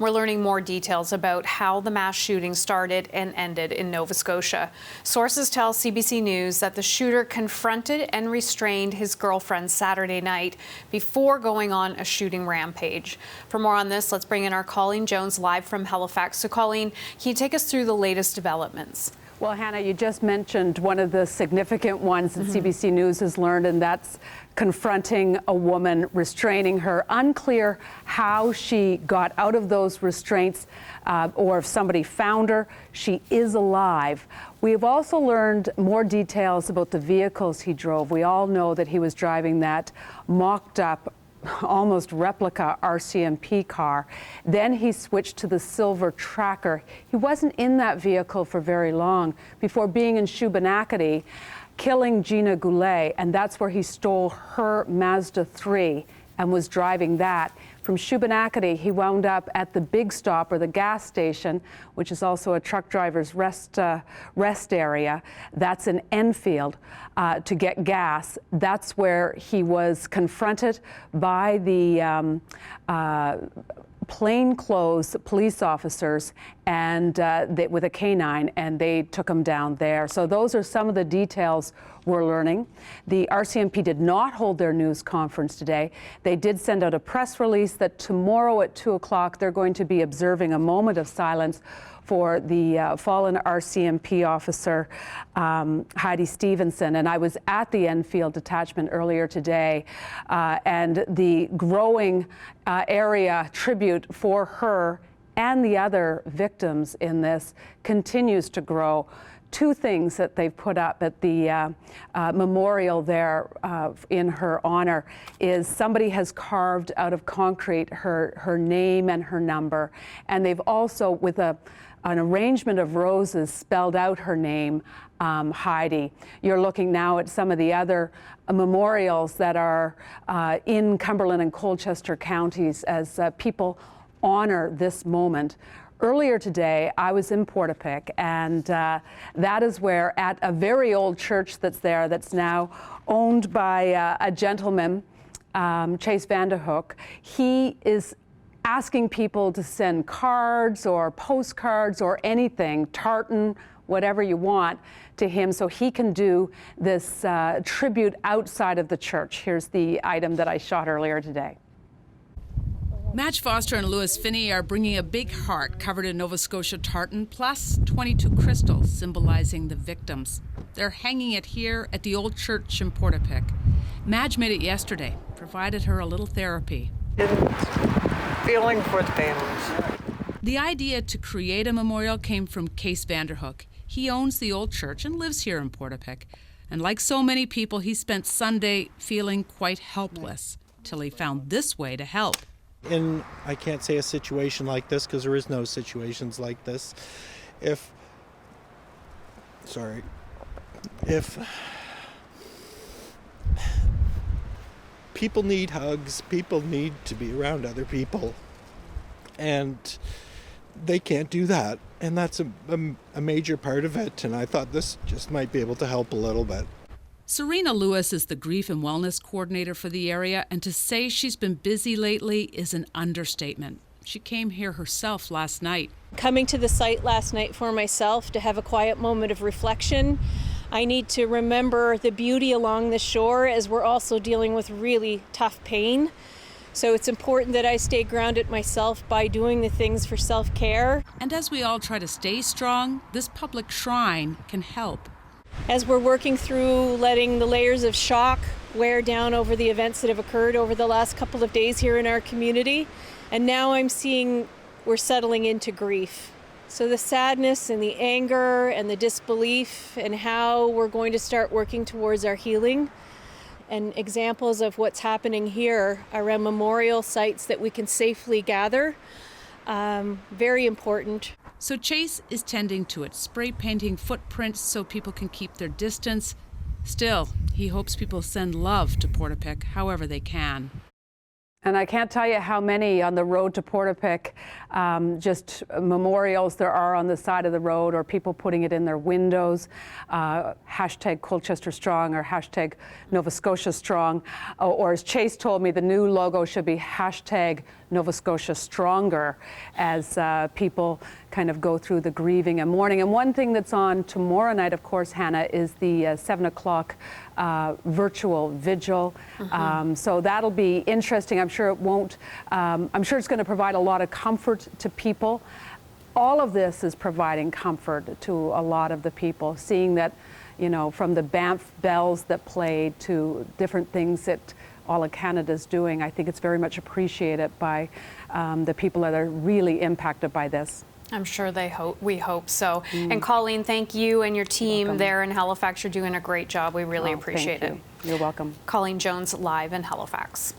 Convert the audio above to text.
We're learning more details about how the mass shooting started and ended in Nova Scotia. Sources tell CBC News that the shooter confronted and restrained his girlfriend Saturday night before going on a shooting rampage. For more on this, let's bring in our Colleen Jones live from Halifax. So Colleen, can you take us through the latest developments? Well, Hannah, you just mentioned one of the significant ones that CBC News has learned, and that's confronting a woman, restraining her. Unclear how she got out of those restraints or if somebody found her. She is alive. We have also learned more details about the vehicles he drove. We all know that he was driving that mocked up, almost replica RCMP car. Then he switched to the silver Tracker. He wasn't in that vehicle for very long before being in Shubenacadie, killing Gina Goulet, and that's where he stole her Mazda 3 and was driving that. From Shubenacadie, he wound up at the Big Stop, or the gas station, which is also a truck driver's rest area. That's in Enfield, to get gas. That's where he was confronted by the plainclothes police officers and with a canine, and they took him down there. So those are some of the details we're learning. The RCMP did not hold their news conference today. They did send out a press release that tomorrow at 2 o'clock they're going to be observing a moment of silence for the fallen RCMP officer, Heidi Stevenson. And I was at the Enfield detachment earlier today, and the growing area tribute for her and the other victims in this continues to grow. Two things that they've put up at the memorial there in her honor is somebody has carved out of concrete her name and her number, and they've also, with an arrangement of roses, spelled out her name, Heidi. You're looking now at some of the other memorials that are in Cumberland and Colchester counties as people honor this moment. Earlier today, I was in Portapique, and that is where, at a very old church that's there, that's now owned by a gentleman, Chase Vanderhook, he is asking people to send cards or postcards or anything, tartan, whatever you want, to him so he can do this tribute outside of the church. Here's the item that I shot earlier today. Madge Foster and Louis Finney are bringing a big heart covered in Nova Scotia tartan, plus 22 crystals symbolizing the victims. They're hanging it here at the old church in Portapique. Madge made it yesterday, provided her a little therapy. Feeling for the families. The idea to create a memorial came from Case Vanderhook. He owns the old church and lives here in Portapique. And like so many people, he spent Sunday feeling quite helpless till he found this way to help. In, I can't say a situation like this because there is no situations like this. If people need hugs, people need to be around other people, and they can't do that. And that's a major part of it. And I thought this just might be able to help a little bit. Serena Lewis is the grief and wellness coordinator for the area, and to say she's been busy lately is an understatement. She came here herself last night. Coming to the site last night for myself to have a quiet moment of reflection, I need to remember the beauty along the shore as we're also dealing with really tough pain. So it's important that I stay grounded myself by doing the things for self-care. And as we all try to stay strong, this public shrine can help. As we're working through letting the layers of shock wear down over the events that have occurred over the last couple of days here in our community, and now I'm seeing we're settling into grief. So the sadness and the anger and the disbelief and how we're going to start working towards our healing, and examples of what's happening here around memorial sites that we can safely gather, very important. So Chase is tending to it, spray painting footprints so people can keep their distance. Still, he hopes people send love to Portapique however they can. And I can't tell you how many on the road to Portapic, just memorials there are on the side of the road, or people putting it in their windows, hashtag Colchester Strong or hashtag Nova Scotia Strong, or as Chase told me, the new logo should be hashtag Nova Scotia Stronger, as people kind of go through the grieving and mourning. And one thing that's on tomorrow night, of course, Hannah, is the 7 o'clock virtual vigil. So that'll be interesting. I'm sure it won't, I'm sure it's going to provide a lot of comfort to people. All of this is providing comfort to a lot of the people, seeing that, you know, from the Banff bells that played to different things that all of Canada's doing. I think it's very much appreciated by the people that are really impacted by this. I'm sure we hope so. And Colleen, thank you and your team there in Halifax. You're doing a great job. We really appreciate it. You're welcome. Colleen Jones, live in Halifax.